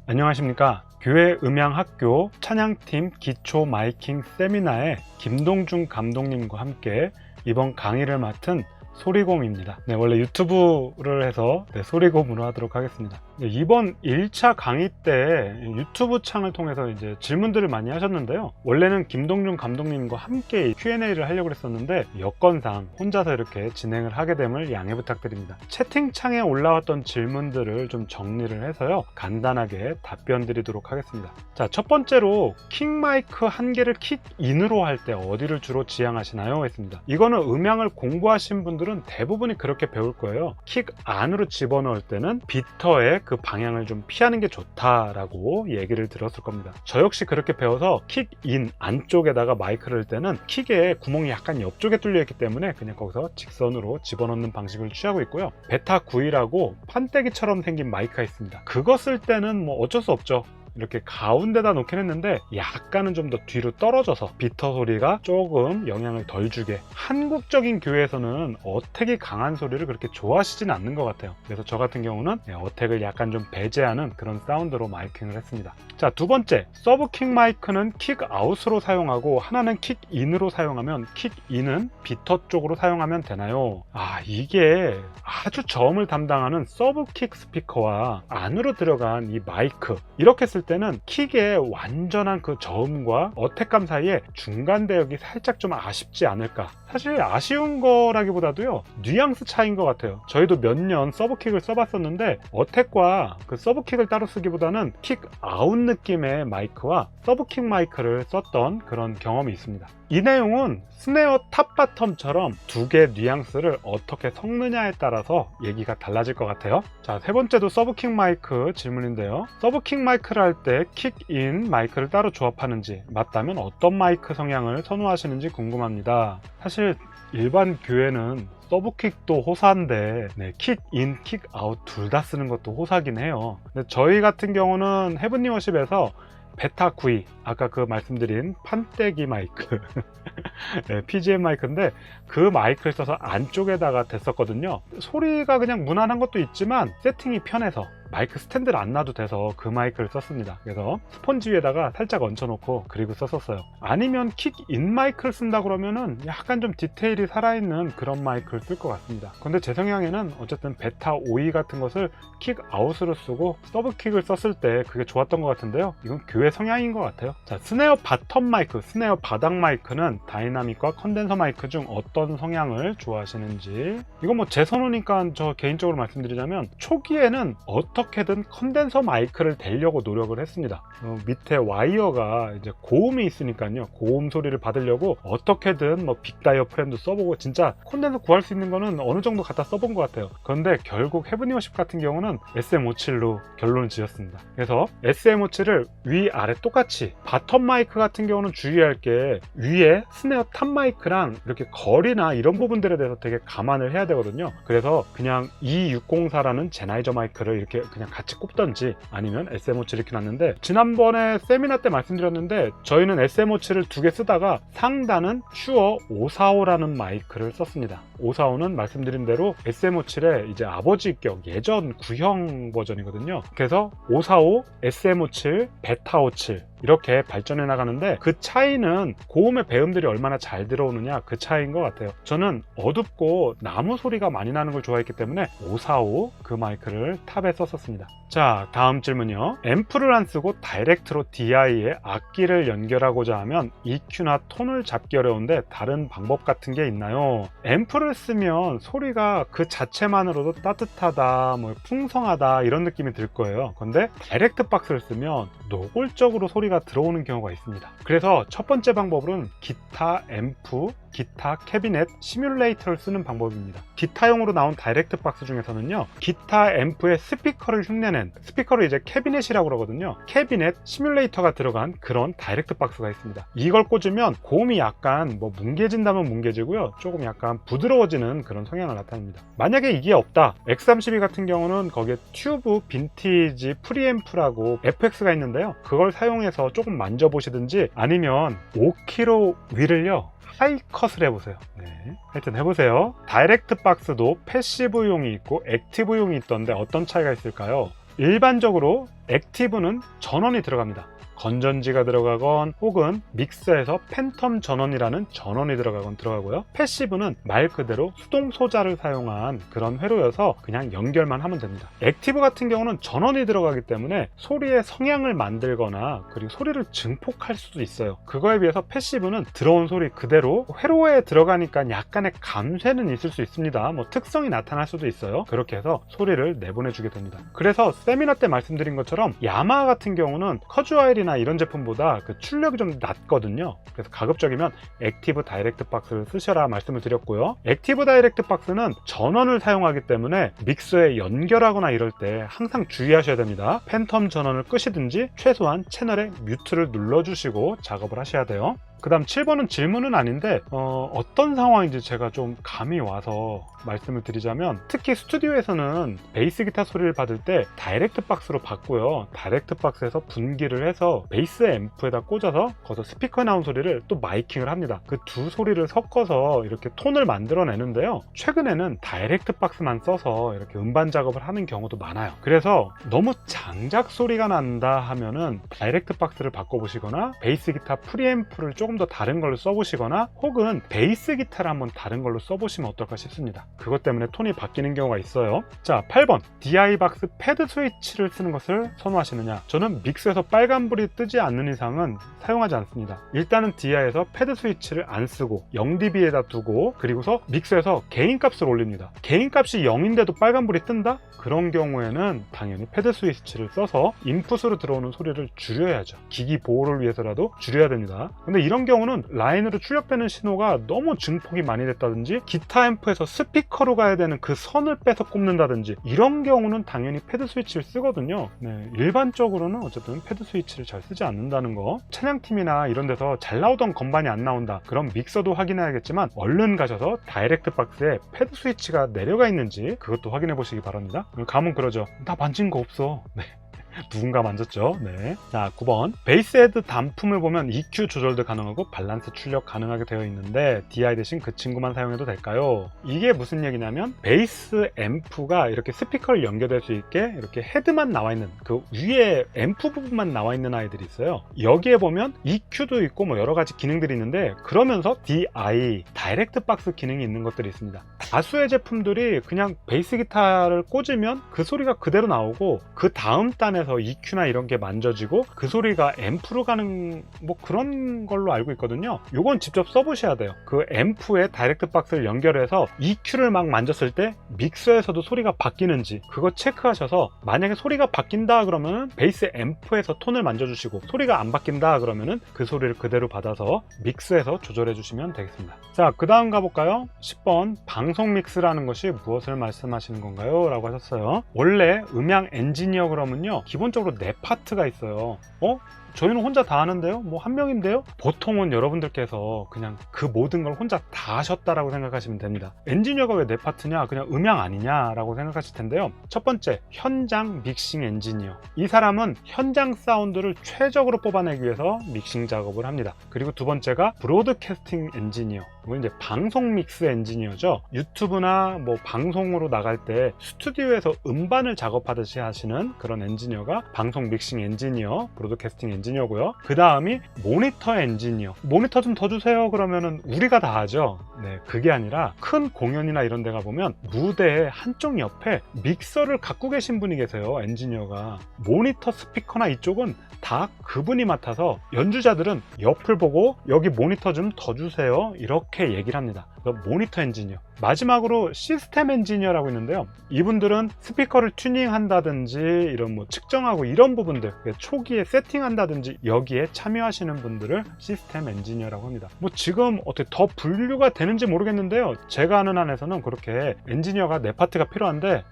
안녕하십니까. 교회 음향학교 찬양팀 기초 마이킹 세미나에 김동준 감독님과 함께 이번 강의를 맡은 소리곰입니다. 원래 유튜브를 해서 소리곰으로 하도록 하겠습니다. 이번 1차 강의 때 유튜브 창을 통해서 이제 질문들을 많이 하셨는데요. 원래는 김동준 감독님과 함께 Q&A를 하려고 했었는데 여건상 혼자서 이렇게 진행을 하게 됨을 양해 부탁드립니다. 채팅창에 올라왔던 질문들을 좀 정리를 해서요. 간단하게 답변 드리도록 하겠습니다. 자, 첫 번째로 킥 마이크 한 개를 킥인으로 할 때 어디를 주로 지향하시나요? 했습니다. 이거는 음향을 공부하신 분들은 대부분이 그렇게 배울 거예요. 킥 안으로 집어넣을 때는 비터의 그 방향을 좀 피하는 게 좋다라고 얘기를 들었을 겁니다. 저 역시 그렇게 배워서 킥인 안쪽에다가 마이크를 할 때는 킥의 구멍이 약간 옆쪽에 뚫려 있기 때문에 그냥 거기서 직선으로 집어넣는 방식을 취하고 있고요. 베타 9이라고 판때기처럼 생긴 마이크가 있습니다. 그거 쓸 때는 뭐 어쩔 수 없죠. 이렇게 가운데다 놓긴 했는데 약간은 좀 더 뒤로 떨어져서 비터 소리가 조금 영향을 덜 주게, 한국적인 교회에서는 어택이 강한 소리를 그렇게 좋아하시진 않는 것 같아요. 그래서 저 같은 경우는 어택을 약간 좀 배제하는 그런 사운드로 마이킹을 했습니다. 자, 두 번째, 서브 킥 마이크는 킥 아웃으로 사용하고 하나는 킥 인으로 사용하면 킥 인은 비터 쪽으로 사용하면 되나요? 이게 아주 저음을 담당하는 서브 킥 스피커와 안으로 들어간 이 마이크, 이렇게 쓸 때는 킥의 완전한 그 저음과 어택감 사이에 중간 대역이 살짝 좀 아쉽지 않을까. 사실 아쉬운 거라기보다도요, 뉘앙스 차이인 것 같아요. 저희도 몇 년 서브킥을 써봤었는데 어택과 그 서브킥을 따로 쓰기보다는 킥 아웃 느낌의 마이크와 서브킥 마이크를 썼던 그런 경험이 있습니다. 이 내용은 스네어 탑 바텀처럼 두 개의 뉘앙스를 어떻게 섞느냐에 따라서 얘기가 달라질 것 같아요. 자, 세 번째도 서브킥 마이크 질문인데요. 서브킥 마이크를 할 때 킥인 마이크를 따로 조합하는지, 맞다면 어떤 마이크 성향을 선호하시는지 궁금합니다. 사실 일반 교회는 서브킥도 호사인데 킥인, 킥아웃 둘 다 쓰는 것도 호사긴 해요. 근데 저희 같은 경우는 헤븐리 워십에서 베타 9, 아까 그 말씀드린 판때기 마이크 PGM 마이크인데 그 마이크를 써서 안쪽에다가 댔었거든요. 소리가 그냥 무난한 것도 있지만 세팅이 편해서 마이크 스탠드를 안 놔도 돼서 그 마이크를 썼습니다. 그래서 스펀지 위에다가 살짝 얹혀놓고 그리고 썼었어요. 아니면 킥인 마이크를 쓴다 그러면은 약간 좀 디테일이 살아있는 그런 마이크를 쓸 것 같습니다. 근데 제 성향에는 어쨌든 베타 5 같은 것을 킥아웃으로 쓰고 서브킥을 썼을 때 그게 좋았던 것 같은데요. 이건 교회 성향인 것 같아요. 자, 스네어 바텀 마이크, 스네어 바닥 마이크는 다이나믹과 컨덴서 마이크 중 어떤 성향을 좋아하시는지, 이거 뭐 제 선호니까 저 개인적으로 말씀드리자면 초기에는 어떻게든 컨덴서 마이크를 대려고 노력을 했습니다. 밑에 와이어가 이제 고음이 있으니까요. 고음 소리를 받으려고 어떻게든 뭐 빅 다이어프램도 써보고 진짜 컨덴서 구할 수 있는 거는 어느 정도 갖다 써본 것 같아요. 그런데 결국 헤븐리 워십 같은 경우는 SM57로 결론을 지었습니다. 그래서 SM57을 위아래 똑같이, 바텀 마이크 같은 경우는 주의할 게 위에 스네어 탑 마이크랑 이렇게 거리나 이런 부분들에 대해서 되게 감안을 해야 되거든요. 그래서 그냥 E604라는 제나이저 마이크를 이렇게 그냥 같이 꼽던지 아니면 SM57 이렇게 놨는데, 지난번에 세미나 때 말씀드렸는데 저희는 SM57을 두 개 쓰다가 상단은 슈어 545라는 마이크를 썼습니다. 545는 말씀드린 대로 SM57의 이제 아버지격 예전 구형 버전이거든요. 그래서 545, SM57, 베타 57 이렇게 발전해 나가는데 그 차이는 고음의 배음들이 얼마나 잘 들어오느냐, 그 차이인 것 같아요. 저는 어둡고 나무 소리가 많이 나는 걸 좋아했기 때문에 545 그 마이크를 탑에 썼었습니다. 자, 다음 질문이요. 앰프를 안 쓰고 다이렉트로 DI에 악기를 연결하고자 하면 EQ나 톤을 잡기 어려운데 다른 방법 같은 게 있나요? 앰프를 쓰면 소리가 그 자체만으로도 따뜻하다, 뭐 풍성하다 이런 느낌이 들 거예요. 근데 다이렉트 박스를 쓰면 노골적으로 소리가 들어오는 경우가 있습니다. 그래서 첫 번째 방법은 기타 앰프, 기타 캐비넷 시뮬레이터를 쓰는 방법입니다. 기타용으로 나온 다이렉트 박스 중에서는요, 기타 앰프의 스피커를 흉내낸, 스피커를 이제 캐비넷이라고 그러거든요. 캐비넷 시뮬레이터가 들어간 그런 다이렉트 박스가 있습니다. 이걸 꽂으면 고음이 약간 뭐 뭉개진다면 뭉개지고요, 조금 약간 부드러워지는 그런 성향을 나타냅니다. 만약에 이게 없다, X32 같은 경우는 거기에 튜브 빈티지 프리앰프라고 FX가 있는데요, 그걸 사용해서 조금 만져보시든지 아니면 5kg 위를요 하이컷을 해보세요. 하여튼 해보세요. 다이렉트 박스도 패시브용이 있고 액티브용이 있던데 어떤 차이가 있을까요? 일반적으로 액티브는 전원이 들어갑니다. 건전지가 들어가건 혹은 믹서에서 팬텀 전원이라는 전원이 들어가고요. 패시브는 말 그대로 수동 소자를 사용한 그런 회로여서 그냥 연결만 하면 됩니다. 액티브 같은 경우는 전원이 들어가기 때문에 소리의 성향을 만들거나 그리고 소리를 증폭할 수도 있어요. 그거에 비해서 패시브는 들어온 소리 그대로 회로에 들어가니까 약간의 감쇄는 있을 수 있습니다. 뭐 특성이 나타날 수도 있어요. 그렇게 해서 소리를 내보내주게 됩니다. 그래서 세미나 때 말씀드린 것처럼 야마하 같은 경우는 커주아일이나 이런 제품보다 그 출력이 좀 낮거든요. 그래서 가급적이면 액티브 다이렉트 박스를 쓰셔라 말씀을 드렸고요. 액티브 다이렉트 박스는 전원을 사용하기 때문에 믹서에 연결하거나 이럴 때 항상 주의하셔야 됩니다. 팬텀 전원을 끄시든지 최소한 채널의 뮤트를 눌러주시고 작업을 하셔야 돼요. 그 다음 7번은 질문은 아닌데 어떤 상황인지 제가 좀 감이 와서 말씀을 드리자면, 특히 스튜디오에서는 베이스 기타 소리를 받을 때 다이렉트 박스로 받고요, 다이렉트 박스에서 분기를 해서 베이스 앰프에다 꽂아서 거기서 스피커에 나온 소리를 또 마이킹을 합니다. 그 두 소리를 섞어서 이렇게 톤을 만들어내는데요, 최근에는 다이렉트 박스만 써서 이렇게 음반 작업을 하는 경우도 많아요. 그래서 너무 장작 소리가 난다 하면은 다이렉트 박스를 바꿔보시거나 베이스 기타 프리앰프를 조금 더 다른 걸로 써보시거나 혹은 베이스 기타를 한번 다른 걸로 써보시면 어떨까 싶습니다. 그것 때문에 톤이 바뀌는 경우가 있어요. 자, 8번 DI박스 패드 스위치를 쓰는 것을 선호하시느냐? 저는 믹스에서 빨간불이 뜨지 않는 이상은 사용하지 않습니다. 일단은 DI에서 패드 스위치를 안 쓰고 0dB에다 두고 그리고서 믹스에서 개인값을 올립니다. 개인값이 0인데도 빨간불이 뜬다? 그런 경우에는 당연히 패드 스위치를 써서 인풋으로 들어오는 소리를 줄여야죠. 기기 보호를 위해서라도 줄여야 됩니다. 근데 이런 경우는 라인으로 출력되는 신호가 너무 증폭이 많이 됐다든지 기타 앰프에서 스피커로 가야 되는 그 선을 빼서 꼽는다든지 이런 경우는 당연히 패드 스위치를 쓰거든요. 네, 일반적으로는 어쨌든 패드 스위치를 잘 쓰지 않는다는 거. 찬양팀이나 이런 데서 잘 나오던 건반이 안 나온다, 그럼 믹서도 확인해야겠지만 얼른 가셔서 다이렉트 박스에 패드 스위치가 내려가 있는지 그것도 확인해 보시기 바랍니다. 감은 그러죠. 나 만진 거 없어. 네. 누군가 만졌죠. 네. 자, 9번 베이스 헤드 단품을 보면 EQ 조절도 가능하고 밸런스 출력 가능하게 되어 있는데 DI 대신 그 친구만 사용해도 될까요? 이게 무슨 얘기냐면, 베이스 앰프가 이렇게 스피커를 연결될 수 있게 이렇게 헤드만 나와 있는, 그 위에 앰프 부분만 나와 있는 아이들이 있어요. 여기에 보면 EQ도 있고 뭐 여러 가지 기능들이 있는데, 그러면서 DI 다이렉트 박스 기능이 있는 것들이 있습니다. 다수의 제품들이 그냥 베이스 기타를 꽂으면 그 소리가 그대로 나오고 그 다음 단에 EQ나 이런 게 만져지고 그 소리가 앰프로 가는 뭐 그런 걸로 알고 있거든요. 요건 직접 써보셔야 돼요. 그 앰프에 다이렉트 박스를 연결해서 EQ를 막 만졌을 때 믹서에서도 소리가 바뀌는지 그거 체크하셔서, 만약에 소리가 바뀐다 그러면 베이스 앰프에서 톤을 만져주시고, 소리가 안 바뀐다 그러면은 그 소리를 그대로 받아서 믹스에서 조절해 주시면 되겠습니다. 자, 그 다음 가볼까요? 10번 방송 믹스라는 것이 무엇을 말씀하시는 건가요? 라고 하셨어요. 원래 음향 엔지니어 그러면요, 기본적으로 네 파트가 있어요. 저희는 혼자 다 하는데요? 뭐 한 명인데요? 보통은 여러분들께서 그냥 그 모든 걸 혼자 다 하셨다라고 생각하시면 됩니다. 엔지니어가 왜 네 파트냐? 그냥 음향 아니냐라고 생각하실 텐데요. 첫 번째, 현장 믹싱 엔지니어. 이 사람은 현장 사운드를 최적으로 뽑아내기 위해서 믹싱 작업을 합니다. 그리고 두 번째가 브로드캐스팅 엔지니어. 이건 이제 방송 믹스 엔지니어죠. 유튜브나 뭐 방송으로 나갈 때 스튜디오에서 음반을 작업하듯이 하시는 그런 엔지니어가 방송 믹싱 엔지니어, 브로드캐스팅 엔지니어고요. 그 다음이 모니터 엔지니어. 모니터 좀 더 주세요 그러면은 우리가 다 하죠. 네, 그게 아니라 큰 공연이나 이런 데 가보면 무대의 한쪽 옆에 믹서를 갖고 계신 분이 계세요. 엔지니어가. 모니터 스피커나 이쪽은 다 그분이 맡아서 연주자들은 옆을 보고 여기 모니터 좀 더 주세요 이렇게 얘기를 합니다. 모니터 엔지니어. 마지막으로 시스템 엔지니어라고 있는데요. 이분들은 스피커를 튜닝한다든지 이런 뭐 측정하고 이런 부분들, 초기에 세팅한다든지 여기에 참여하시는 분들을 시스템 엔지니어라고 합니다. 뭐 지금 어떻게 더 분류가 되는지 모르겠는데요. 제가 아는 한에서는 그렇게 엔지니어가 네 파트가 필요한데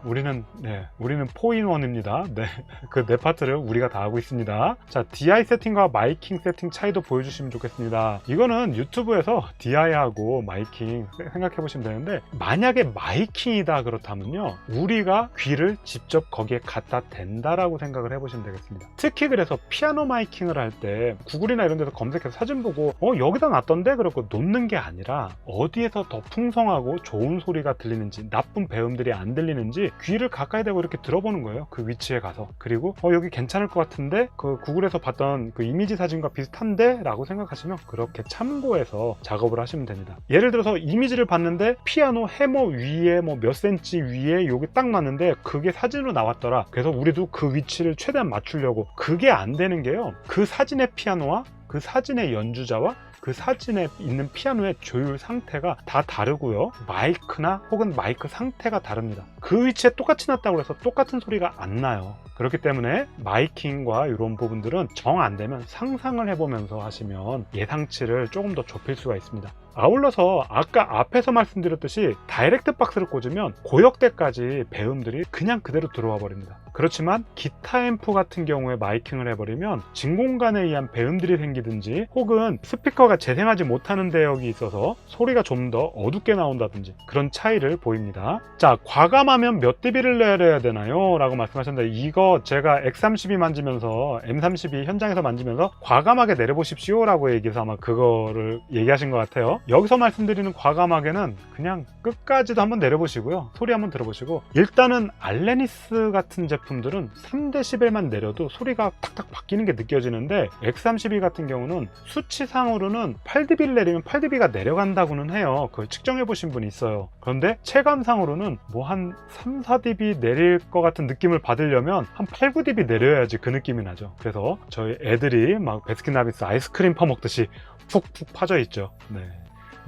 우리는 4인원입니다. 네, 그 네 파트를 우리가 다 하고 있습니다. 자, DI 세팅과 마이킹 세팅 차이도 보여주시면 좋겠습니다. 이거는 유튜브에서 DI하고 마이킹 생각해 보시면 되는데, 만약에 마이킹이다 그렇다면요, 우리가 귀를 직접 거기에 갖다 댄다라고 생각을 해보시면 되겠습니다. 특히 그래서 피아노 마이킹을 할 때 구글이나 이런 데서 검색해서 사진 보고 여기다 놨던데 그러고 놓는 게 아니라, 어디에서 더 풍성하고 좋은 소리가 들리는지, 나쁜 배음들이 안 들리는지 귀를 가까이 대고 이렇게 들어보는 거예요. 그 위치에 가서. 그리고 여기 괜찮을 것 같은데, 그 구글에서 봤던 그 이미지 사진과 비슷한데 라고 생각하시면 그렇게 참고해서 작업을 하시면 됩니다. 예를 들어서 이미지를 봤는데 피아노 해머 위에 뭐 몇 센치 위에 여기 딱 놨는데 그게 사진으로 나왔더라. 그래서 우리도 그 위치를 최대한 맞추려고, 그게 안 되는 게요, 그 사진의 피아노와 그 사진의 연주자와 그 사진에 있는 피아노의 조율 상태가 다 다르고요, 마이크나 혹은 마이크 상태가 다릅니다. 그 위치에 똑같이 놨다고 해서 똑같은 소리가 안 나요. 그렇기 때문에 마이킹과 이런 부분들은 정 안 되면 상상을 해보면서 하시면 예상치를 조금 더 좁힐 수가 있습니다. 아울러서 아까 앞에서 말씀드렸듯이 다이렉트 박스를 꽂으면 고역대까지 배음들이 그냥 그대로 들어와 버립니다. 그렇지만 기타 앰프 같은 경우에 마이킹을 해버리면 진공관에 의한 배음들이 생기든지, 혹은 스피커가 재생하지 못하는 대역이 있어서 소리가 좀 더 어둡게 나온다든지 그런 차이를 보입니다. 자, 과감하면 몇 dB를 내려야 되나요? 라고 말씀하셨는데, 이거 제가 X32 만지면서, M32 현장에서 만지면서 과감하게 내려보십시오 라고 얘기해서 아마 그거를 얘기하신 것 같아요. 여기서 말씀드리는 과감하게는 그냥 끝까지도 한번 내려보시고요, 소리 한번 들어보시고, 일단은 알레니스 같은 제품들은 3dB만 내려도 소리가 탁탁 바뀌는 게 느껴지는데, X32 같은 경우는 수치상으로는 8dB를 내리면 8dB가 내려간다고는 해요. 그걸 측정해 보신 분이 있어요. 그런데 체감상으로는 뭐 한 3, 4dB 내릴 것 같은 느낌을 받으려면 한 8, 9dB 내려야지 그 느낌이 나죠. 그래서 저희 애들이 막 베스킨라빈스 아이스크림 퍼먹듯이 푹푹 파져 있죠. 네.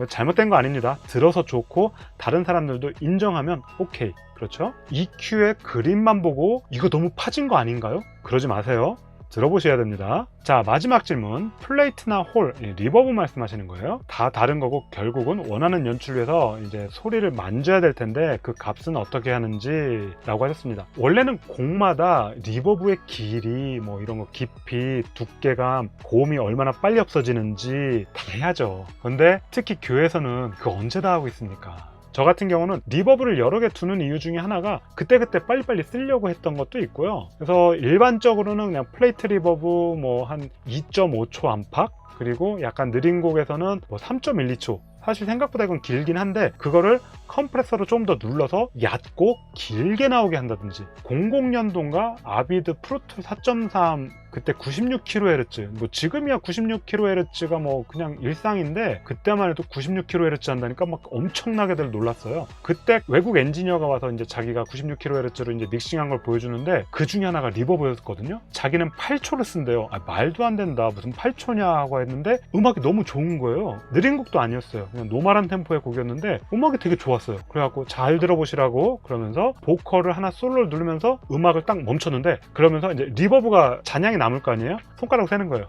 잘못된 거 아닙니다. 들어서 좋고 다른 사람들도 인정하면 오케이. 그렇죠? EQ의 그림만 보고 이거 너무 파진 거 아닌가요? 그러지 마세요. 들어보셔야 됩니다. 자, 마지막 질문. 플레이트나 홀, 리버브 말씀하시는 거예요. 다 다른 거고 결국은 원하는 연출에서 이제 소리를 만져야 될 텐데 그 값은 어떻게 하는지 라고 하셨습니다. 원래는 곡마다 리버브의 길이, 뭐 이런 거 깊이, 두께감, 고음이 얼마나 빨리 없어지는지 다 해야죠. 근데 특히 교회에서는 그거 언제 다 하고 있습니까? 저 같은 경우는 리버브를 여러 개 두는 이유 중에 하나가 그때그때 빨리빨리 쓰려고 했던 것도 있고요. 그래서 일반적으로는 그냥 플레이트 리버브 뭐 한 2.5초 안팎, 그리고 약간 느린 곡에서는 뭐 3.12초, 사실 생각보다 이건 길긴 한데 그거를 컴프레서로 좀 더 눌러서 얕고 길게 나오게 한다든지, 00년도인가 아비드 프로툴 4.3 그때 96kHz, 뭐 지금이야 96kHz가 뭐 그냥 일상인데 그때만 해도 96kHz 한다니까 막 엄청나게들 놀랐어요. 그때 외국 엔지니어가 와서 이제 자기가 96kHz로 이제 믹싱한 걸 보여주는데 그 중에 하나가 리버브였거든요. 자기는 8초를 쓴대요. 말도 안 된다, 무슨 8초냐 하고 했는데 음악이 너무 좋은 거예요. 느린 곡도 아니었어요. 그냥 노멀한 템포의 곡이었는데 음악이 되게 좋았어요. 그래갖고 잘 들어보시라고 그러면서 보컬을 하나 솔로를 누르면서 음악을 딱 멈췄는데, 그러면서 이제 리버브가 잔향이 남을 거 아니에요? 손가락 세는 거예요.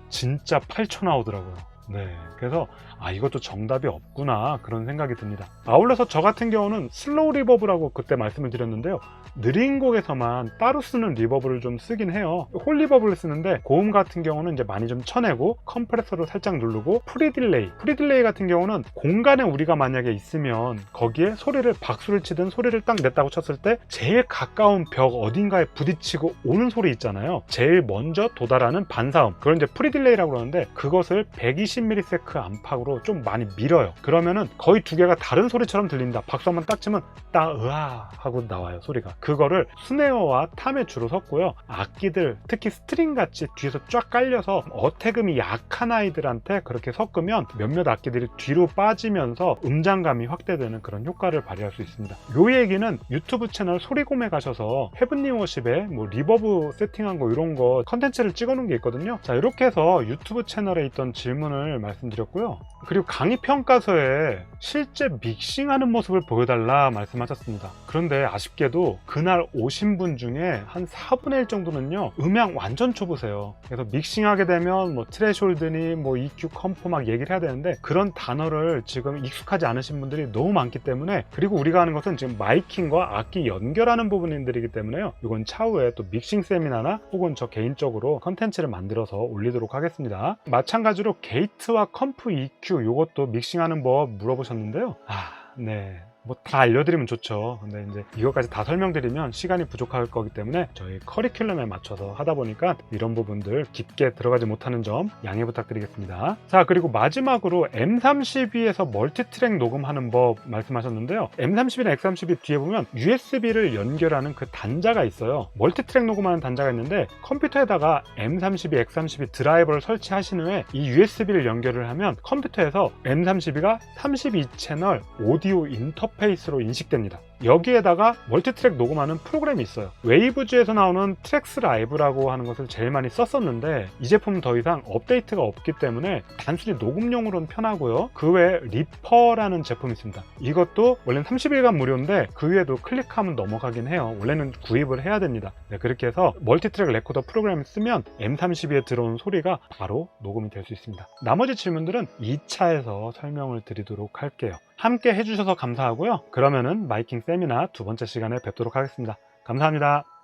진짜 8초 나오더라고요. 네, 그래서 이것도 정답이 없구나 그런 생각이 듭니다. 아울러서 저 같은 경우는 슬로우 리버브라고 그때 말씀을 드렸는데요, 느린 곡에서만 따로 쓰는 리버브를 좀 쓰긴 해요. 홀 리버브를 쓰는데 고음 같은 경우는 이제 많이 좀 쳐내고 컴프레서로 살짝 누르고, 프리딜레이 같은 경우는 공간에 우리가 만약에 있으면 거기에 소리를, 박수를 치든 소리를 딱 냈다고 쳤을 때 제일 가까운 벽 어딘가에 부딪히고 오는 소리 있잖아요. 제일 먼저 도달하는 반사음, 그걸 이제 프리딜레이라고 그러는데 그것을 120ms 안팎으로 좀 많이 밀어요. 그러면은 거의 두 개가 다른 소리처럼 들린다. 박수 한번 딱 치면 따으아 하고 나와요, 소리가. 그거를 스네어와 탐에 주로 섰고요. 악기들, 특히 스트링 같이 뒤에서 쫙 깔려서 어태금이 약한 아이들한테 그렇게 섞으면 몇몇 악기들이 뒤로 빠지면서 음장감이 확대되는 그런 효과를 발휘할 수 있습니다. 요 얘기는 유튜브 채널 소리곰에 가셔서 헤븐리 워십에 뭐 리버브 세팅한 거 이런 거 컨텐츠를 찍어 놓은 게 있거든요. 자, 이렇게 해서 유튜브 채널에 있던 질문을 말씀드렸고요. 그리고 강의 평가서에 실제 믹싱하는 모습을 보여달라 말씀하셨습니다. 그런데 아쉽게도 그날 오신 분 중에 한 4분의 1 정도는요 음향 완전 초보세요. 그래서 믹싱하게 되면 뭐 트레시홀드니 뭐 EQ, 컴포 막 얘기를 해야 되는데 그런 단어를 지금 익숙하지 않으신 분들이 너무 많기 때문에, 그리고 우리가 하는 것은 지금 마이킹과 악기 연결하는 부분들이기 때문에요, 이건 차후에 또 믹싱 세미나나 혹은 저 개인적으로 컨텐츠를 만들어서 올리도록 하겠습니다. 마찬가지로 게이트 믹스와 컴프 EQ 요것도 믹싱하는 법 물어보셨는데요. 네. 뭐 다 알려드리면 좋죠. 근데 이제 이것까지 다 설명드리면 시간이 부족할 거기 때문에 저희 커리큘럼에 맞춰서 하다 보니까 이런 부분들 깊게 들어가지 못하는 점 양해 부탁드리겠습니다. 자, 그리고 마지막으로 M32에서 멀티트랙 녹음하는 법 말씀하셨는데요. M32나 X32 뒤에 보면 USB를 연결하는 그 단자가 있어요. 멀티트랙 녹음하는 단자가 있는데 컴퓨터에다가 M32, X32 드라이버를 설치하신 후에 이 USB를 연결을 하면 컴퓨터에서 M32가 32채널 오디오 인터페이스로 인식됩니다. 여기에다가 멀티트랙 녹음하는 프로그램이 있어요. 웨이브즈에서 나오는 트랙스 라이브라고 하는 것을 제일 많이 썼었는데 이 제품은 더 이상 업데이트가 없기 때문에 단순히 녹음용으로는 편하고요. 그 외에 리퍼라는 제품이 있습니다. 이것도 원래는 30일간 무료인데 그 위에도 클릭하면 넘어가긴 해요. 원래는 구입을 해야 됩니다. 네, 그렇게 해서 멀티트랙 레코더 프로그램을 쓰면 M32에 들어온 소리가 바로 녹음이 될 수 있습니다. 나머지 질문들은 2차에서 설명을 드리도록 할게요. 함께 해주셔서 감사하고요. 그러면은 마이킹 세미나 두 번째 시간에 뵙도록 하겠습니다. 감사합니다.